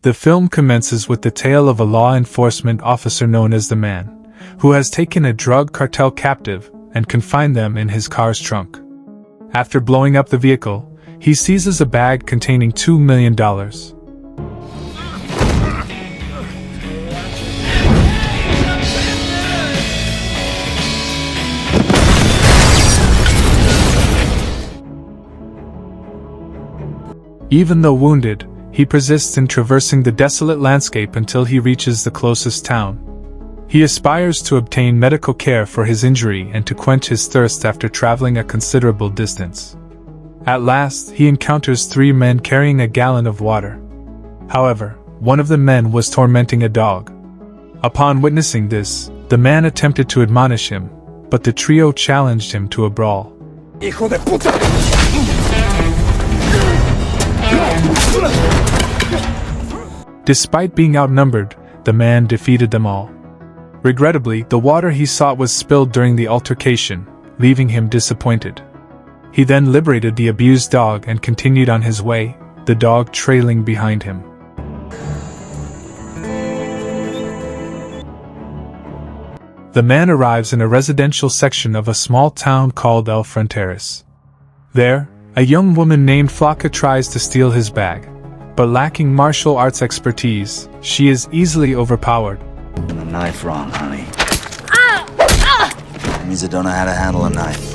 The film commences with the tale of a law enforcement officer known as the Man, who has taken a drug cartel captive and confined them in his car's trunk. After blowing up the vehicle, he seizes a bag containing $2 million. Even though wounded, he persists in traversing the desolate landscape until he reaches the closest town. He aspires to obtain medical care for his injury and to quench his thirst after traveling a considerable distance. At last, he encounters 3 men carrying a gallon of water. However, one of the men was tormenting a dog. Upon witnessing this, the man attempted to admonish him, but the trio challenged him to a brawl. ¡Hijo de puta! Despite being outnumbered, the man defeated them all. Regrettably, the water he sought was spilled during the altercation, leaving him disappointed. He then liberated the abused dog and continued on his way, the dog trailing behind him. The man arrives in a residential section of a small town called Elrteras. There, a young woman named Flocka tries to steal his bag, but lacking martial arts expertise, she is easily overpowered. A knife wrong, honey. That means I don't know how to handle a knife.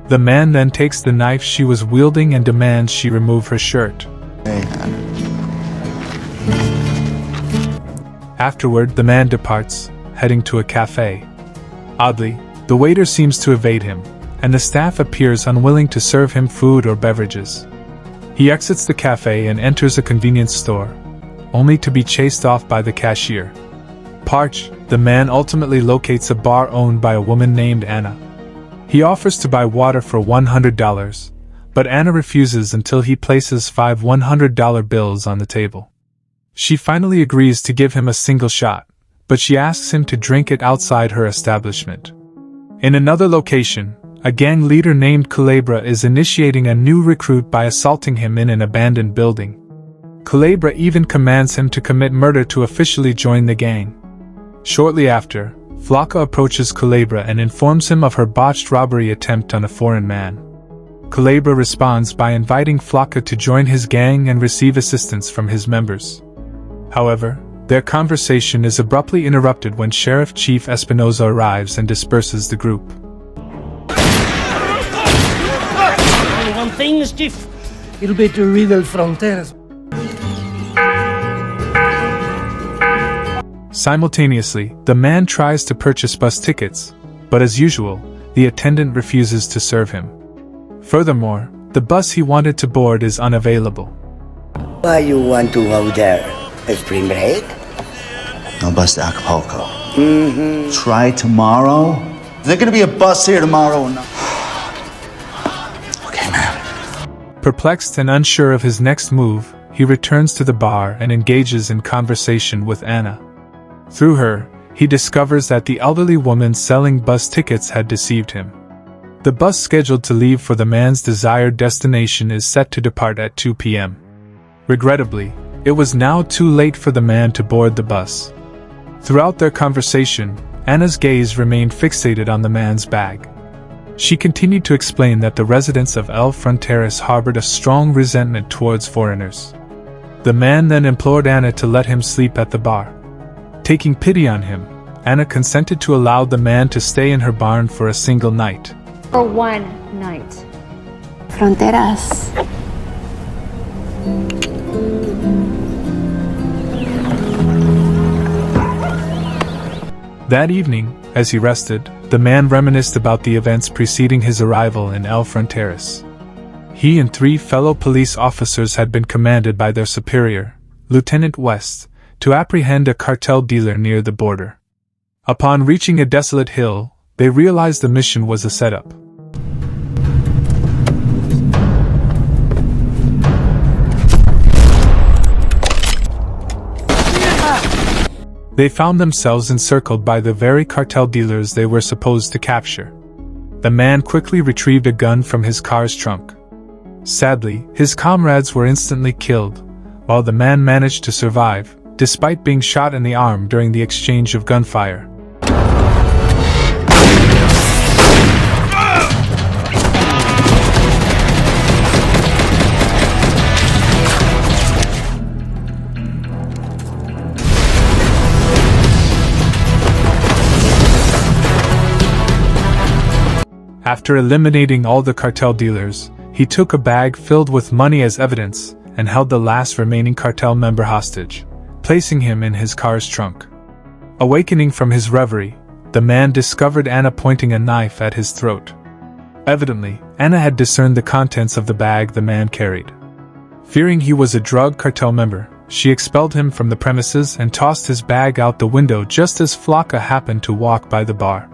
The man then takes the knife she was wielding and demands she remove her shirt. Hey, Afterward, the man departs, heading to a cafe. Oddly, the waiter seems to evade him, and the staff appears unwilling to serve him food or beverages. He exits the cafe and enters a convenience store, only to be chased off by the cashier. Parched, the man ultimately locates a bar owned by a woman named Anna. He offers to buy water for $100, but Anna refuses until he places 5 $100 bills on the table. She finally agrees to give him a single shot, but she asks him to drink it outside her establishment. In another location, a gang leader named Culebra is initiating a new recruit by assaulting him in an abandoned building. Culebra even commands him to commit murder to officially join the gang. Shortly after, Flocka approaches Culebra and informs him of her botched robbery attempt on a foreign man. Culebra responds by inviting Flocka to join his gang and receive assistance from his members. However, their conversation is abruptly interrupted when Sheriff Chief Espinosa arrives and disperses the group. One thing, Chief. It'll be to read Elrteras. Simultaneously, the man tries to purchase bus tickets, but as usual, the attendant refuses to serve him. Furthermore, the bus he wanted to board is unavailable. Why you want to go there? A spring break? No bus to Acapulco. Try tomorrow? Is there gonna be a bus here tomorrow or not? Okay, man. Perplexed and unsure of his next move, he returns to the bar and engages in conversation with Anna. Through her, he discovers that the elderly woman selling bus tickets had deceived him. The bus scheduled to leave for the man's desired destination is set to depart at 2 p.m. Regrettably, it was now too late for the man to board the bus. Throughout their conversation, Anna's gaze remained fixated on the man's bag. She continued to explain that the residents of Elrteras harbored a strong resentment towards foreigners. The man then implored Anna to let him sleep at the bar. Taking pity on him, Anna consented to allow the man to stay in her barn for a single night. For one night. Fronteras. That evening, as he rested, the man reminisced about the events preceding his arrival in Elrteras. He and 3 fellow police officers had been commanded by their superior, Lieutenant West, to apprehend a cartel dealer near the border. Upon reaching a desolate hill, they realized the mission was a setup. They found themselves encircled by the very cartel dealers they were supposed to capture. The man quickly retrieved a gun from his car's trunk. Sadly, his comrades were instantly killed, while the man managed to survive, despite being shot in the arm during the exchange of gunfire. After eliminating all the cartel dealers, he took a bag filled with money as evidence and held the last remaining cartel member hostage, placing him in his car's trunk. Awakening from his reverie, the man discovered Anna pointing a knife at his throat. Evidently, Anna had discerned the contents of the bag the man carried. Fearing he was a drug cartel member, she expelled him from the premises and tossed his bag out the window just as Flocka happened to walk by the bar.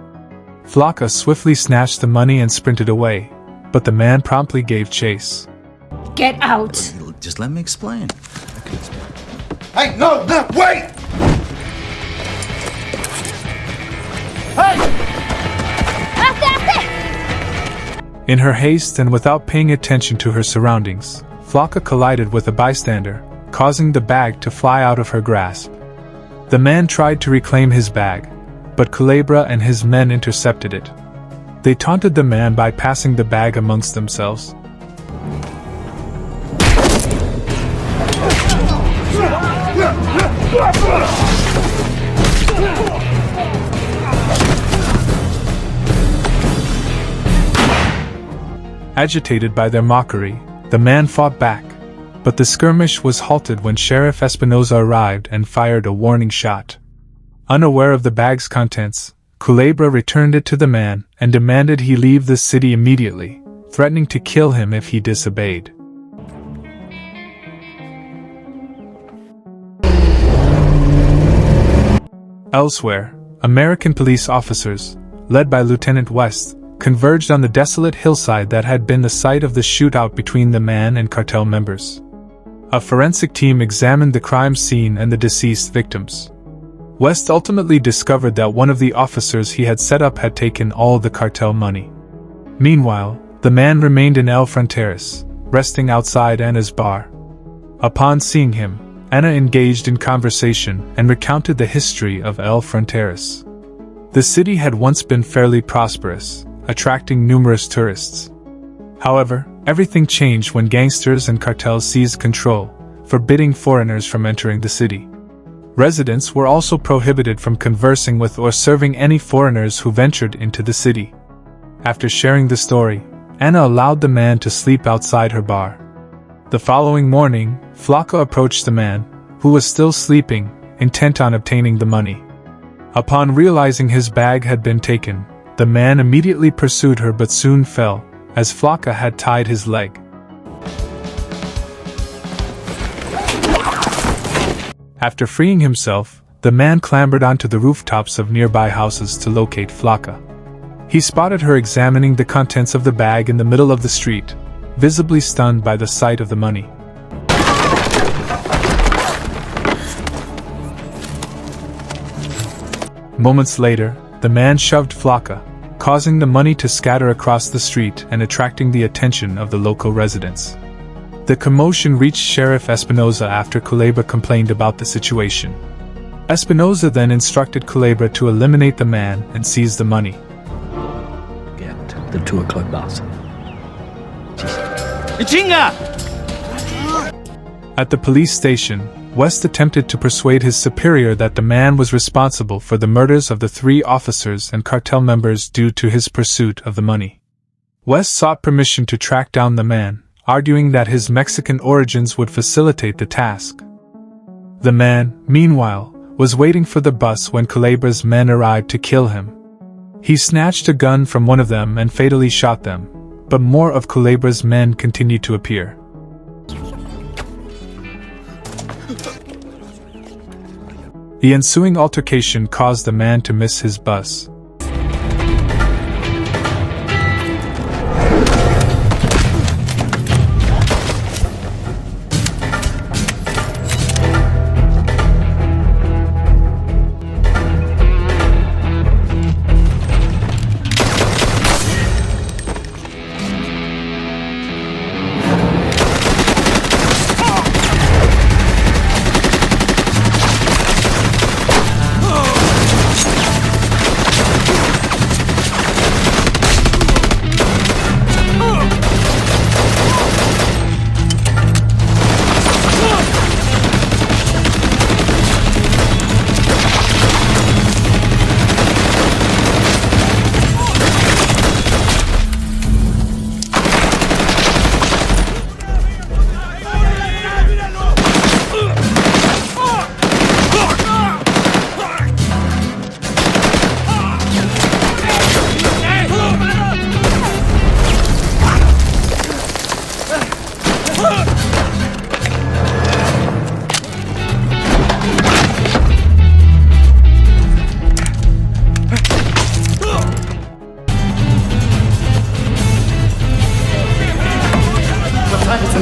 Flocka swiftly snatched the money and sprinted away, but the man promptly gave chase. Get out! Just let me explain. Hey, no, wait! In her haste and without paying attention to her surroundings, Flocka collided with a bystander, causing the bag to fly out of her grasp. The man tried to reclaim his bag, but Culebra and his men intercepted it. They taunted the man by passing the bag amongst themselves. Agitated by their mockery, the man fought back, but the skirmish was halted when Sheriff Espinosa arrived and fired a warning shot. Unaware of the bag's contents, Culebra returned it to the man and demanded he leave the city immediately, threatening to kill him if he disobeyed. Elsewhere, American police officers, led by Lieutenant West, converged on the desolate hillside that had been the site of the shootout between the man and cartel members. A forensic team examined the crime scene and the deceased victims. West ultimately discovered that one of the officers he had set up had taken all the cartel money. Meanwhile, the man remained in Elrteras, resting outside Anna's bar. Upon seeing him, Anna engaged in conversation and recounted the history of Elrteras. The city had once been fairly prosperous, attracting numerous tourists. However, everything changed when gangsters and cartels seized control, forbidding foreigners from entering the city. Residents were also prohibited from conversing with or serving any foreigners who ventured into the city. After sharing the story, Anna allowed the man to sleep outside her bar. The following morning, Flocka approached the man, who was still sleeping, intent on obtaining the money. Upon realizing his bag had been taken, the man immediately pursued her but soon fell, as Flocka had tied his leg. After freeing himself, the man clambered onto the rooftops of nearby houses to locate Flocka. He spotted her examining the contents of the bag in the middle of the street, visibly stunned by the sight of the money. Moments later, the man shoved Flocka, causing the money to scatter across the street and attracting the attention of the local residents. The commotion reached Sheriff Espinosa after Culebra complained about the situation. Espinosa then instructed Culebra to eliminate the man and seize the money. Get the 2 o'clock bus. At the police station, West attempted to persuade his superior that the man was responsible for the murders of the 3 officers and cartel members due to his pursuit of the money. West sought permission to track down the man, arguing that his Mexican origins would facilitate the task. The man, meanwhile, was waiting for the bus when Culebra's men arrived to kill him. He snatched a gun from one of them and fatally shot them, but more of Culebra's men continued to appear. The ensuing altercation caused the man to miss his bus.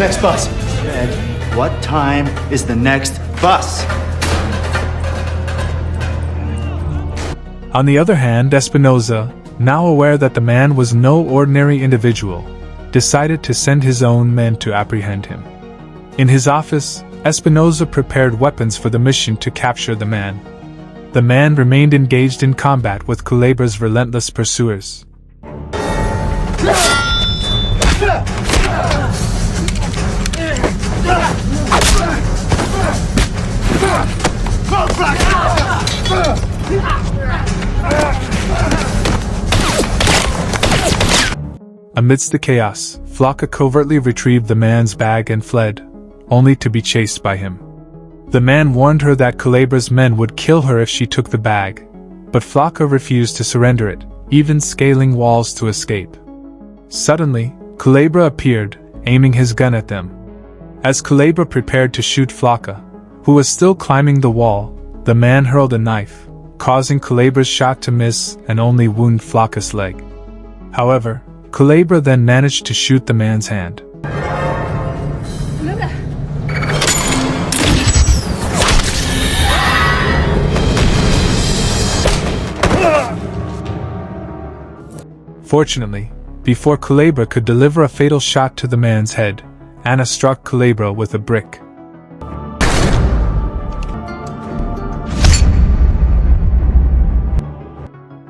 next bus? Ed, what time is the next bus? On the other hand, Espinosa, now aware that the man was no ordinary individual, decided to send his own men to apprehend him. In his office, Espinosa prepared weapons for the mission to capture the man. The man remained engaged in combat with Culebra's relentless pursuers. Amidst the chaos, Flocka covertly retrieved the man's bag and fled, only to be chased by him. The man warned her that Culebra's men would kill her if she took the bag, but Flocka refused to surrender it, even scaling walls to escape. Suddenly, Culebra appeared, aiming his gun at them. As Culebra prepared to shoot Flocka, who was still climbing the wall, the man hurled a knife, causing Culebra's shot to miss and only wound Flocka's leg. However, Culebra then managed to shoot the man's hand. Fortunately, before Culebra could deliver a fatal shot to the man's head, Anna struck Culebra with a brick.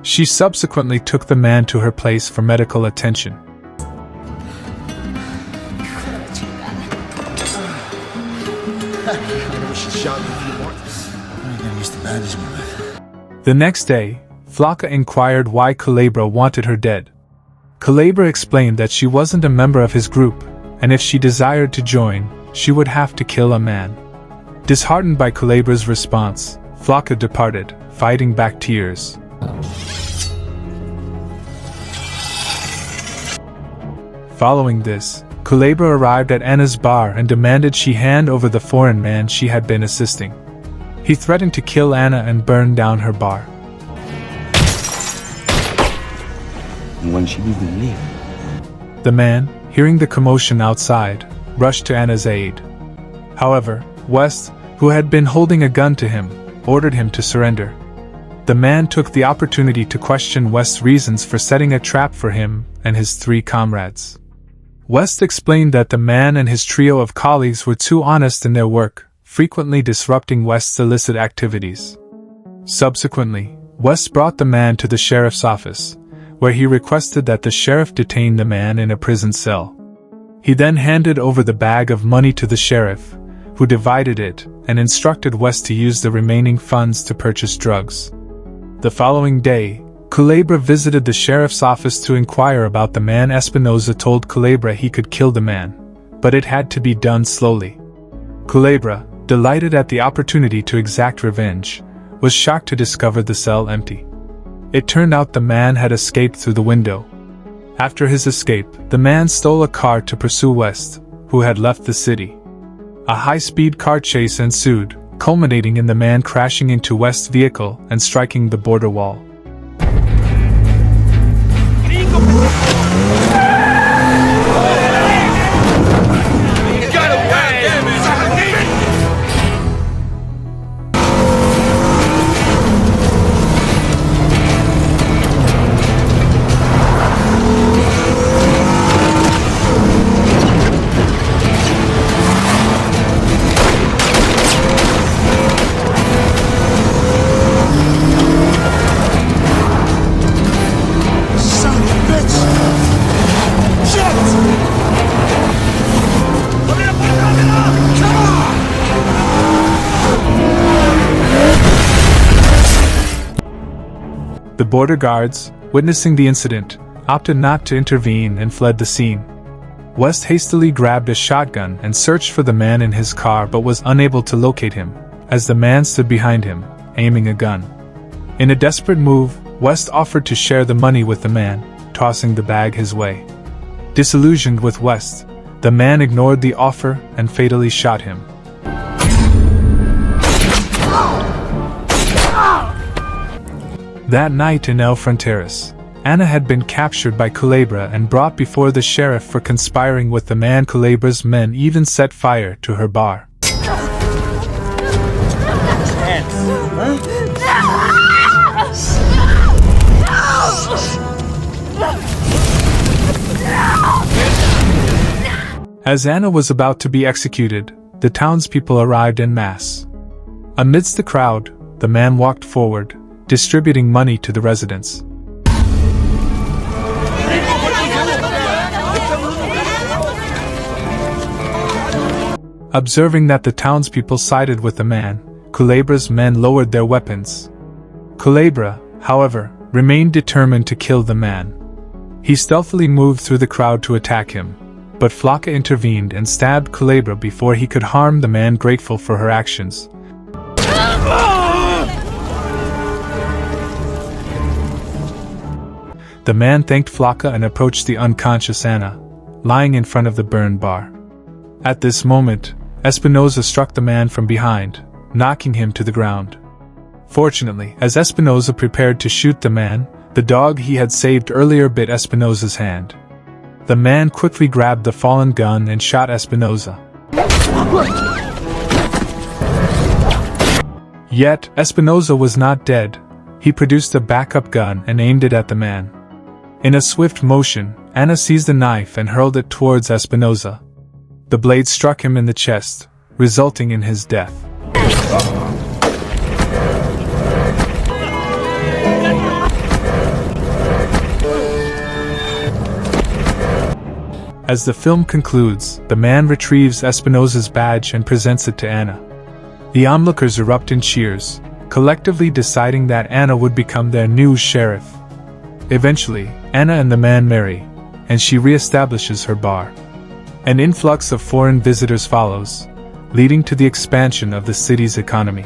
She subsequently took the man to her place for medical attention. The next day, Flocka inquired why Culebra wanted her dead. Culebra explained that she wasn't a member of his group, and if she desired to join, she would have to kill a man. Disheartened by Culebra's response, Flocka departed, fighting back tears. Following this, Culebra arrived at Anna's bar and demanded she hand over the foreign man she had been assisting. He threatened to kill Anna and burn down her bar. When she even leave? The man, hearing the commotion outside, rushed to Anna's aid. However, West, who had been holding a gun to him, ordered him to surrender. The man took the opportunity to question West's reasons for setting a trap for him and his 3 comrades. West explained that the man and his trio of colleagues were too honest in their work, frequently disrupting West's illicit activities. Subsequently, West brought the man to the sheriff's office, where he requested that the sheriff detain the man in a prison cell. He then handed over the bag of money to the sheriff, who divided it and instructed West to use the remaining funds to purchase drugs. The following day, Culebra visited the sheriff's office to inquire about the man. Espinosa told Culebra he could kill the man, but it had to be done slowly. Culebra, delighted at the opportunity to exact revenge, was shocked to discover the cell empty. It turned out the man had escaped through the window. After his escape, the man stole a car to pursue West, who had left the city. A high-speed car chase ensued, culminating in the man crashing into West's vehicle and striking the border wall. The border guards, witnessing the incident, opted not to intervene and fled the scene. West hastily grabbed a shotgun and searched for the man in his car but was unable to locate him, as the man stood behind him, aiming a gun. In a desperate move, West offered to share the money with the man, tossing the bag his way. Disillusioned with West, the man ignored the offer and fatally shot him. That night in Elrteras, Anna had been captured by Culebra and brought before the sheriff for conspiring with the man. Culebra's men even set fire to her bar. As Anna was about to be executed, the townspeople arrived en masse. Amidst the crowd, the man walked forward, distributing money to the residents. Observing that the townspeople sided with the man, Culebra's men lowered their weapons. Culebra, however, remained determined to kill the man. He stealthily moved through the crowd to attack him, but Flocka intervened and stabbed Culebra before he could harm the man. Grateful for her actions, the man thanked Flocka and approached the unconscious Anna, lying in front of the burned bar. At this moment, Espinosa struck the man from behind, knocking him to the ground. Fortunately, as Espinosa prepared to shoot the man, the dog he had saved earlier bit Espinosa's hand. The man quickly grabbed the fallen gun and shot Espinosa. Yet, Espinosa was not dead. He produced a backup gun and aimed it at the man. In a swift motion, Anna seized a knife and hurled it towards Espinosa. The blade struck him in the chest, resulting in his death. As the film concludes, the man retrieves Espinosa's badge and presents it to Anna. The onlookers erupt in cheers, collectively deciding that Anna would become their new sheriff. Eventually, Anna and the man marry, and she reestablishes her bar. An influx of foreign visitors follows, leading to the expansion of the city's economy.